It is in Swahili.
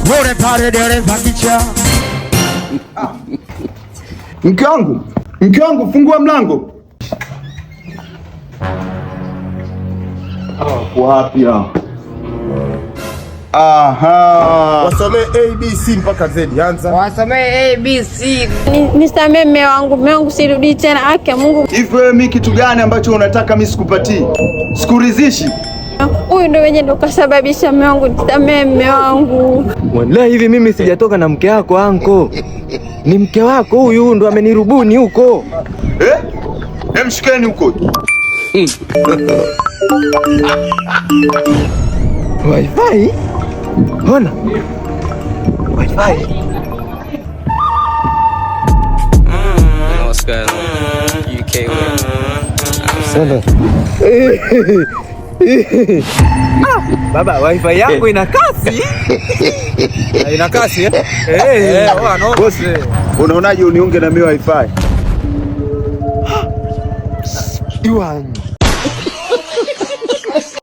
Yule pale dereva kicha. Mke wangu, fungua mlango. Wapi hapa? Aha. Wasomee ABC mpaka Z. Anza. Wasomee ABC. Nisamee mume wangu sirudi tena, haki ya Mungu. Hivi wewe mimi kitu gani ambacho unataka mimi sikupatii? Sikuridhishi? Huyu ndio wenye ndo kasababisha mume wangu, nisamee mume wangu. Wallahi hivi mimi sijatoka na mke wako anko. Ni mke wako huyu ndo amenirubuni huko. Mshikeni huko. Wi-Fi? Ona. Wi-Fi. What's going on? UK Sana. Baba, Wi-Fi yangu ina kasi. Ina kasi Boss, unaonaje uniunge na mimi Wi-Fi? Yuan.